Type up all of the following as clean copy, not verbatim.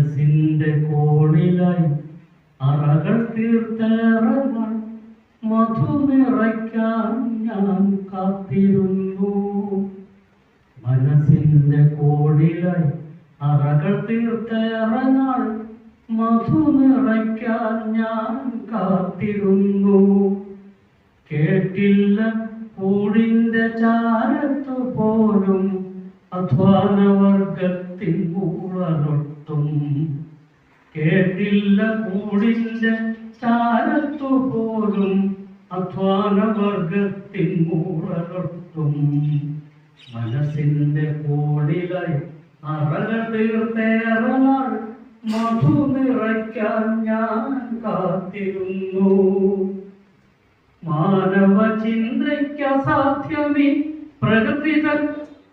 മനസ്സിന്റെ കോണിലായി അറകൾ തീർത്തേറങ്ങൾ മധു നിറയ്ക്കാൻ ഞാൻ കാത്തിരുന്നു. മനസ്സിന്റെ കോണിലായി അറകൾ തീർത്തേറങ്ങൾ മധു നിറയ്ക്കാൻ ഞാൻ കാത്തിരുന്നു. കേട്ടില്ല കൂടിന്റെ ചാരത്തു പോലും അധ്വാനവർഗത്തിൻ മൂളലൊട്ടും. കേട്ടില്ല കൂടിന്റെ ചാരത്തു പോലും അധ്വാനവർഗത്തിൻ മൂളലൊട്ടും. മനസ്സിന്റെ കോണിലായി അറകൾ തീർത്തേറങ്ങൾ മധു നിറയ്ക്കാൻ ഞാൻ കാത്തിരുന്നു. മാനവ ചിന്തയ്ക്ക് അസാധ്യമീ പ്രകൃതിതൻ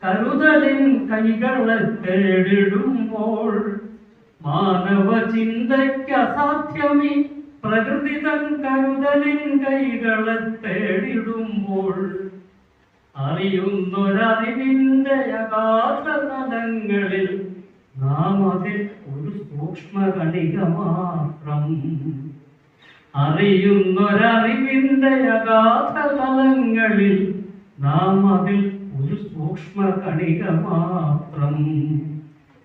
കരുതലിൻ കൈകളെ തേടിടുമ്പോൾ. മാനവ ചിന്തയ്ക്ക് അസാധ്യമീ പ്രകൃതിതൻ കരുതലിൻ കൈകളെ തേടിടുമ്പോൾ. അറിയുന്നൊരറിവിന്റെ അഗാധ തലങ്ങളിൽ നാം അതിൽ ഒരു സൂക്ഷ്മകണിക മാത്രം. അറിയുന്നൊരറിവിന്റെ അഗാധ തലങ്ങളിൽ നാം അതിൽ ഒരു സൂക്ഷ്മകണിക മാത്രം.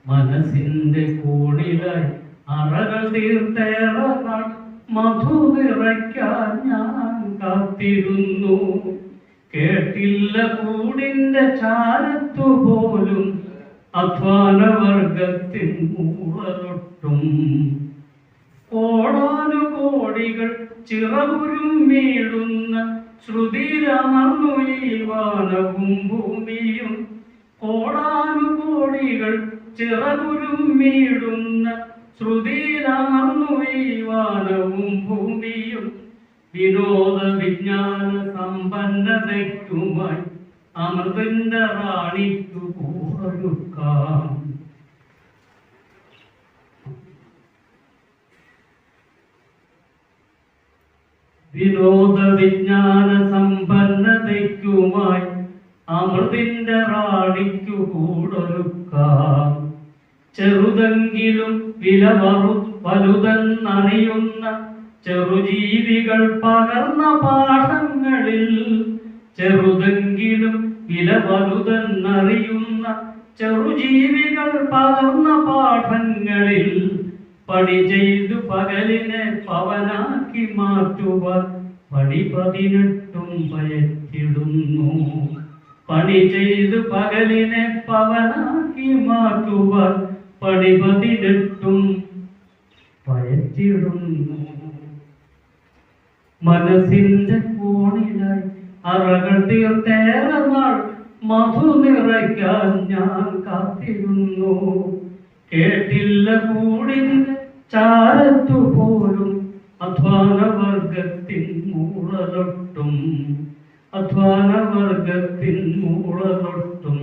മനസ്സിന്റെ കോണിലായി അറകൾ തീർത്തേറങ്ങൾ മധു നിറയ്ക്കാൻ ഞാൻ കാത്തിരുന്നു. കേട്ടില്ല കൂടിന്റെ ചാരത്തു പോലും അധ്വാനവർഗത്തിൻ മൂളലൊട്ടും. കോടാനുകോടികൾ ചിറകുരുമ്മീടുന്ന ശ്രുതിയിലമർന്നു ഈ വാനവും ഭൂമിയും. കോടാനുകോടികൾ ചിറകുരുമ്മീടുന്ന ശ്രുതിയിലമർന്നു ഈ വാനവും ഭൂമിയും. വിനോദ വിജ്ഞാന സമ്പന്നതയ്ക്കുമായി അമൃതന്റെ റാണിക്കു കൂടൊരുക്കാം. വിനോദ വിജ്ഞാന സമ്പന്നതയ്ക്കുമായി അമൃതിന്റെ റാണിക്കു കൂടൊരുക്കാം. ചെറുതെങ്കിലും വില വലുതെന്നറിയുന്ന ചെറുജീവികൾ പകർന്ന പാഠങ്ങളിൽ. ചെറുതെങ്കിലും വില വലുതെന്നറിയുന്ന ചെറുജീവികൾ പകർന്ന പാഠങ്ങളിൽ. പണി ചെയ്തു പകലിനെ പവനാക്കി മാറ്റുവാൻ പണി 18 പയറ്റിടുന്നു. പണി ചെയ്തു പകലിനെ പവനാക്കി മാറ്റുവാൻ പണി 18 പയറ്റിടുന്നു. മനസ്സിന്റെ കോണിലായി അറകൾ തീർത്തേറങ്ങൾ മധു നിറയ്ക്കാൻ ഞാൻ കാത്തിരുന്നു. കേട്ടില്ല കൂടിന്റെ ചാരത്തു പോലും അധ്വാനവർഗത്തിൻ മൂളലൊട്ടും. അധ്വാനവർഗത്തിൻ മൂളലൊട്ടും.